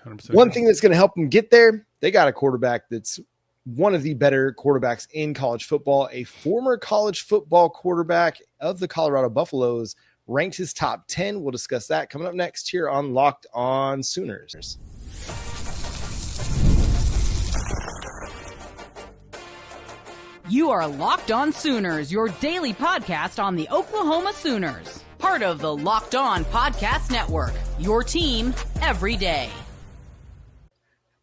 100%. One thing that's going to help them get there, they got a quarterback that's one of the better quarterbacks in college football. A former college football quarterback of the Colorado Buffaloes ranked his top 10. We'll discuss that coming up next here on Locked On Sooners. You are Locked On Sooners, your daily podcast on the Oklahoma Sooners. Part of the Locked On Podcast Network, your team every day.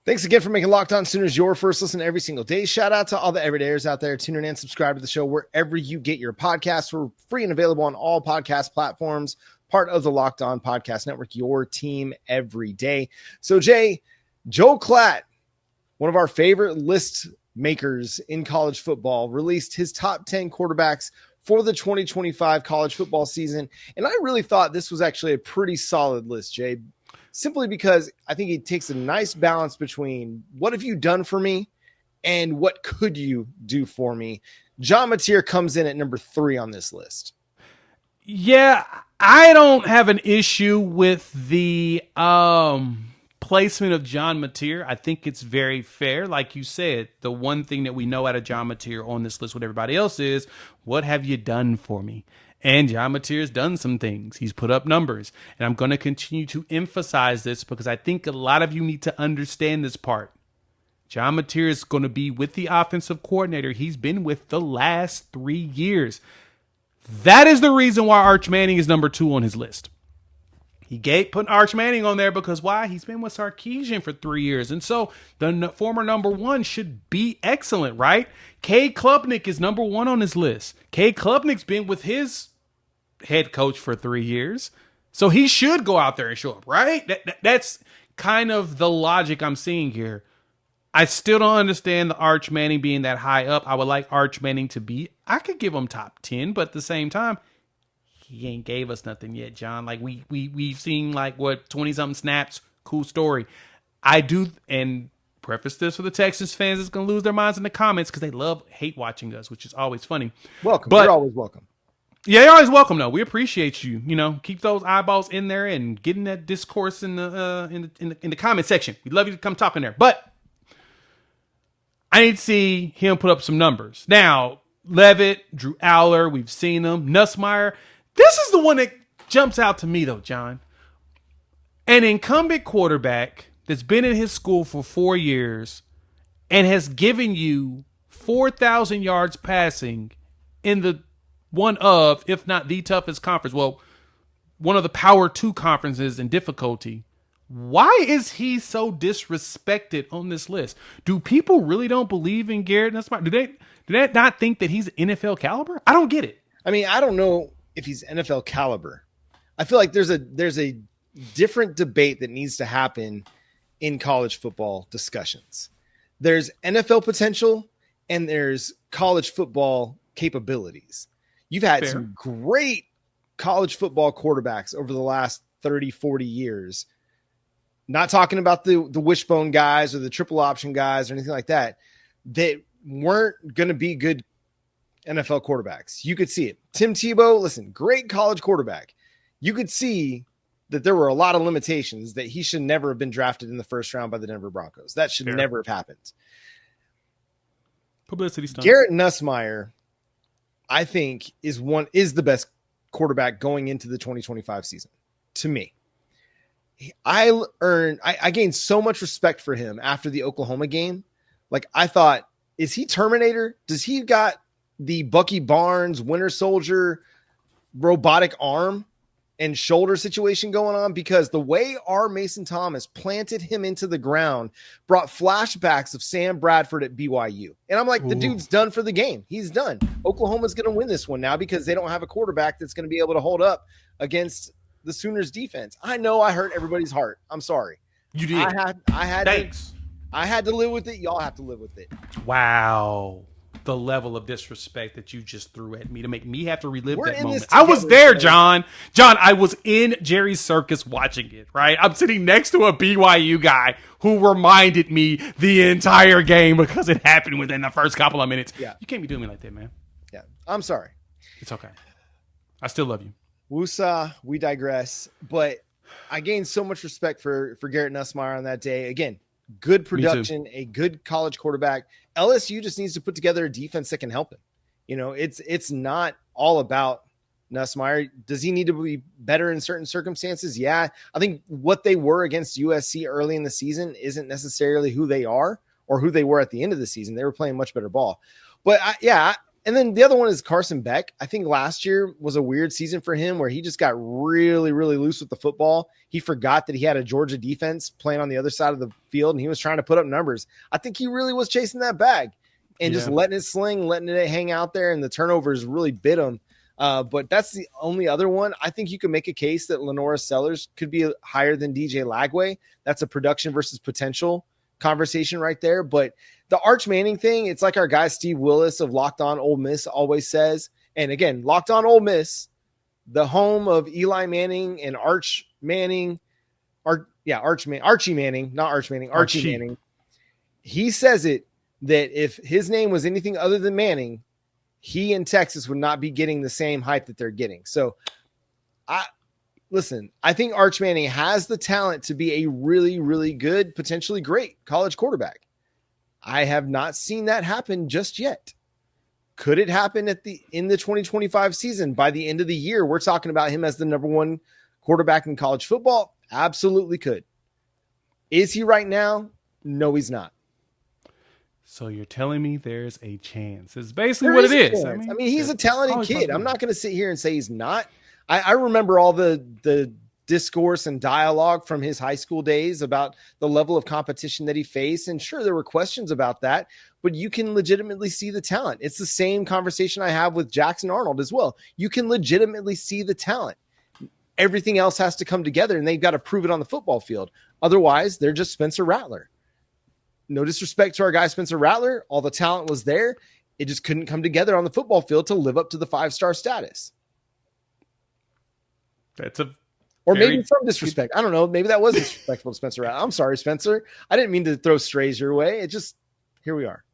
Thanks again for making Locked On Sooners your first listen every single day. Shout out to all the everydayers out there tuning in. Subscribe to the show wherever you get your podcasts. We're free and available on all podcast platforms. Part of the Locked On Podcast Network, your team every day. So, Jay, Joel Klatt, one of our favorite list makers in college football, released his top 10 quarterbacks for the 2025 college football season. And I really thought this was actually a pretty solid list, Jay. Simply because I think he takes a nice balance between what have you done for me and what could you do for me. John Mateer comes in at number 3 on this list. Yeah, I don't have an issue with the placement of John Mateer. I think it's very fair. Like you said, the one thing that we know out of John Mateer on this list with everybody else is, what have you done for me? And John Mateer's done some things. He's put up numbers. And I'm going to continue to emphasize this because I think a lot of you need to understand this part. John Mateer is going to be with the offensive coordinator he's been with the last 3 years. That is the reason why Arch Manning is number 2 on his list. He put Arch Manning on there because why? He's been with Sarkisian for 3 years. And so the former number 1 should be excellent, right? Cade Klubnik is number 1 on his list. Cade Klubnik's been with his head coach for 3 years. So he should go out there and show up, right? That's kind of the logic I'm seeing here. I still don't understand the Arch Manning being that high up. I would like Arch Manning to be, I could give him top 10, but at the same time, he ain't gave us nothing yet, John. Like we've seen like what 20-something snaps. Cool story. I do, and preface this for the Texas fans that's gonna lose their minds in the comments because they hate watching us, which is always funny. Welcome, but you're always welcome. Yeah, you're always welcome. Though we appreciate you. You know, keep those eyeballs in there and getting that discourse in the comment section. We'd love you to come talk in there. But I need to see him put up some numbers. Now, Levitt, Drew Aller, we've seen them. Nussmeier. This is the one that jumps out to me, though, John. An incumbent quarterback that's been in his school for 4 years and has given you 4,000 yards passing in the one of, if not the toughest conference, well, one of the Power 2 conferences in difficulty. Why is he so disrespected on this list? Do people really don't believe in Garrett Nussmeier? Do they not think that he's NFL caliber? I don't get it. I mean, I don't know if he's NFL caliber. I feel like there's a different debate that needs to happen in college football discussions. There's NFL potential and there's college football capabilities. You've had some great college football quarterbacks over the last 30, 40 years. Not talking about the wishbone guys or the triple option guys or anything like that weren't going to be good NFL quarterbacks. You could see it. Tim Tebow, listen, great college quarterback. You could see that there were a lot of limitations that he should never have been drafted in the first round by the Denver Broncos. That should never have happened. Publicity stunt. Garrett Nussmeier, I think, is the best quarterback going into the 2025 season. To me, I gained so much respect for him after the Oklahoma game. Like, I thought, is he Terminator? Does he got the Bucky Barnes, Winter Soldier, robotic arm and shoulder situation going on? Because the way our Mason Thomas planted him into the ground brought flashbacks of Sam Bradford at BYU. And I'm like, the dude's done for the game. He's done. Oklahoma's going to win this one now because they don't have a quarterback that's going to be able to hold up against the Sooners defense. I know I hurt everybody's heart. I'm sorry. You did. I had to live with it. Y'all have to live with it. Wow. The level of disrespect that you just threw at me to make me have to relive that moment. I was there, John. I was in Jerry's circus watching it, right? I'm sitting next to a BYU guy who reminded me the entire game because it happened within the first couple of minutes. Yeah. You can't be doing me like that, man. Yeah. I'm sorry. It's okay. I still love you. Woosah, we digress. But I gained so much respect for Garrett Nussmeier on that day. Again, good production, a good college quarterback. LSU just needs to put together a defense that can help him. You know, it's not all about Nussmeier. Does he need to be better in certain circumstances? Yeah. I think what they were against USC early in the season isn't necessarily who they are or who they were at the end of the season. They were playing much better ball. But and then the other one is Carson Beck. I think last year was a weird season for him where he just got really, really loose with the football. He forgot that he had a Georgia defense playing on the other side of the field, and he was trying to put up numbers. I think he really was chasing that bag and just letting it sling, letting it hang out there, and the turnovers really bit him. But that's the only other one. I think you can make a case that Lenora Sellers could be higher than DJ Lagway. That's a production versus potential conversation right there. But the Arch Manning thing, it's like our guy Steve Willis of Locked On Ole Miss always says. And again, Locked On Ole Miss, the home of Eli Manning and Arch Manning. Archie Manning, not Arch Manning, Archie Manning. He says it that if his name was anything other than Manning, he and Texas would not be getting the same hype that they're getting. So I think Arch Manning has the talent to be a really, really good, potentially great college quarterback. I have not seen that happen just yet. Could it happen in the 2025 season? By the end of the year, we're talking about him as the number one quarterback in college football. Absolutely could. Is he right now? No, he's not. So you're telling me there's a chance. It's basically what it is. I mean, he's a talented kid. I'm not going to sit here and say he's not. I remember all the discourse and dialogue from his high school days about the level of competition that he faced. And sure, there were questions about that, but you can legitimately see the talent. It's the same conversation I have with Jackson Arnold as well. You can legitimately see the talent. Everything else has to come together, and they've got to prove it on the football field. Otherwise, they're just Spencer Rattler. No disrespect to our guy, Spencer Rattler. All the talent was there. It just couldn't come together on the football field to live up to the 5-star status. Or maybe some disrespect. I don't know. Maybe that was disrespectful to Spencer Rattler. I'm sorry, Spencer. I didn't mean to throw strays your way. Here we are.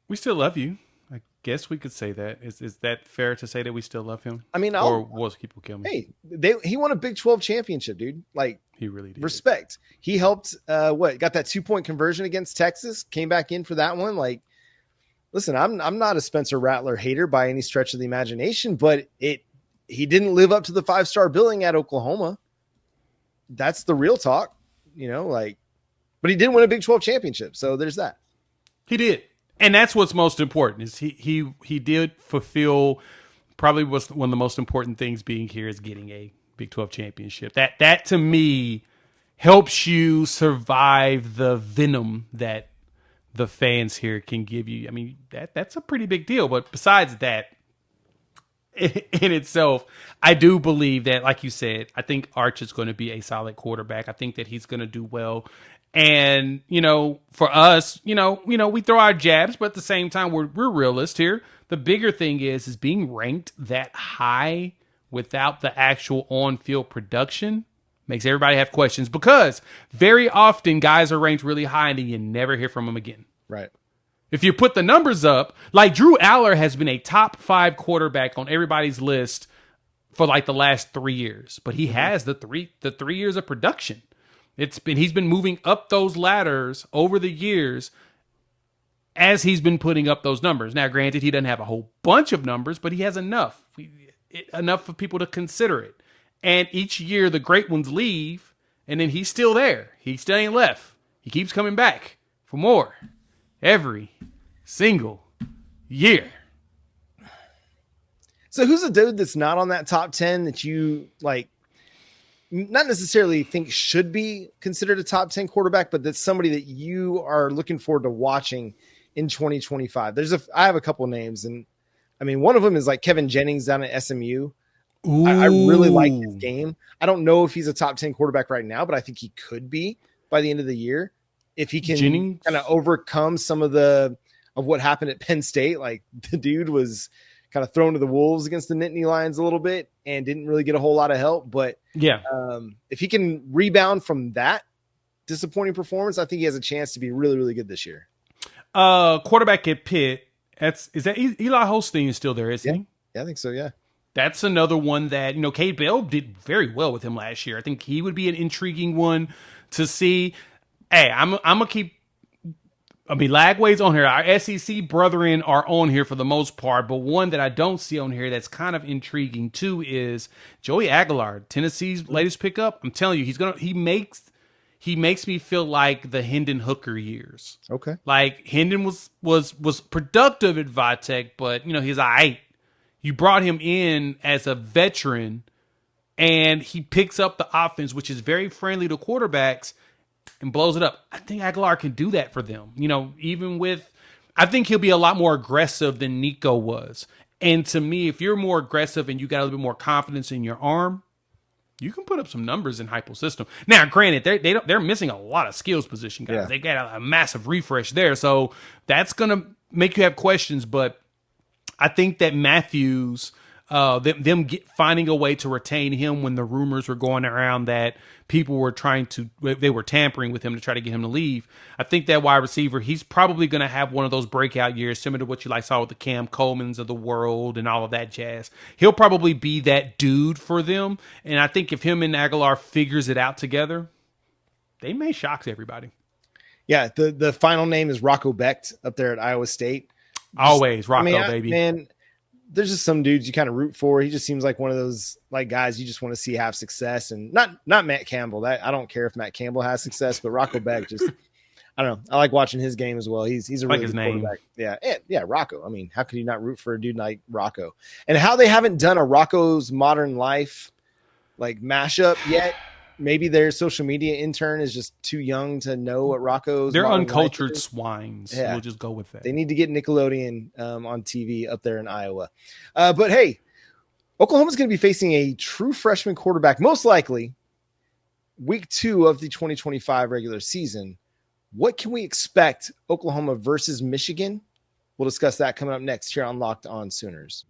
We still love you. I guess we could say that. Is that fair to say that we still love him? I mean, or will people kill me? Hey, he won a Big 12 championship, dude. Like, he really did. Respect. He helped, got that 2-point conversion against Texas, came back in for that one. Like, listen, I'm not a Spencer Rattler hater by any stretch of the imagination, but he didn't live up to the 5-star billing at Oklahoma. That's the real talk, but he did win a Big 12 championship. So there's that. He did. And that's what's most important is he did fulfill probably what's one of the most important things being here is getting a Big 12 championship. That to me helps you survive the venom that the fans here can give you. I mean, that's a pretty big deal. But besides that, in itself, I do believe that, like you said, I think Arch is going to be a solid quarterback. I think that he's going to do well. And, for us, we throw our jabs, but at the same time, we're realists here. The bigger thing is being ranked that high without the actual on-field production makes everybody have questions because very often guys are ranked really high and then you never hear from them again. Right. If you put the numbers up, like Drew Aller has been a top 5 quarterback on everybody's list for like the last 3 years, but he has the 3 years of production. He's been moving up those ladders over the years as he's been putting up those numbers. Now, granted, he doesn't have a whole bunch of numbers, but he has enough for people to consider it. And each year the great ones leave, and then he's still there. He still ain't left. He keeps coming back for more every single year. So who's a dude that's not on that top 10 that you not necessarily think should be considered a top 10 quarterback, but that's somebody that you are looking forward to watching in 2025? I have a couple names, and I mean, one of them is like Kevin Jennings down at SMU. I really like his game. I don't know if he's a top 10 quarterback right now, but I think he could be by the end of the year. If he can kind of overcome some of what happened at Penn State, like the dude was kind of thrown to the wolves against the Nittany Lions a little bit and didn't really get a whole lot of help. But if he can rebound from that disappointing performance, I think he has a chance to be really, really good this year. Quarterback at Pitt. Is that Eli Holstein is still there, isn't he? Yeah, I think so. Yeah. That's another one that, Cade Bell did very well with him last year. I think he would be an intriguing one to see. Hey, I'm going to keep, Lagway's on here. Our SEC brethren are on here for the most part, but one that I don't see on here that's kind of intriguing too is Joey Aguilar, Tennessee's latest pickup. I'm telling you, he makes me feel like the Hendon Hooker years. Okay. Like Hendon was productive at Vitek, but he's all right. You brought him in as a veteran, and he picks up the offense, which is very friendly to quarterbacks, and blows it up. I think Aguilar can do that for them. I think he'll be a lot more aggressive than Nico was. And to me, if you're more aggressive and you got a little bit more confidence in your arm, you can put up some numbers in Hypo system. Now, granted, they're missing a lot of skills position guys. Yeah. They got a massive refresh there, so that's gonna make you have questions. But I think that Matthews, finding a way to retain him when the rumors were going around that people were they were tampering with him to try to get him to leave. I think that wide receiver, he's probably going to have one of those breakout years, similar to what you saw with the Cam Colemans of the world and all of that jazz. He'll probably be that dude for them. And I think if him and Aguilar figures it out together, they may shock everybody. Yeah, the final name is Rocco Becht up there at Iowa State. Always Rocco, baby. Man, there's just some dudes you kind of root for. He just seems like one of those guys you just want to see have success, and not Matt Campbell. I don't care if Matt Campbell has success, but Rocco Becht just I don't know. I like watching his game as well. He's a really good quarterback. Yeah, Rocco. I mean, how could you not root for a dude like Rocco? And how they haven't done a Rocco's Modern Life mashup yet. Maybe their social media intern is just too young to know what Rocco's. They're uncultured swines. Yeah. We'll just go with that. They need to get Nickelodeon on TV up there in Iowa. But hey, Oklahoma's going to be facing a true freshman quarterback, most likely week 2 of the 2025 regular season. What can we expect Oklahoma versus Michigan? We'll discuss that coming up next here on Locked On Sooners.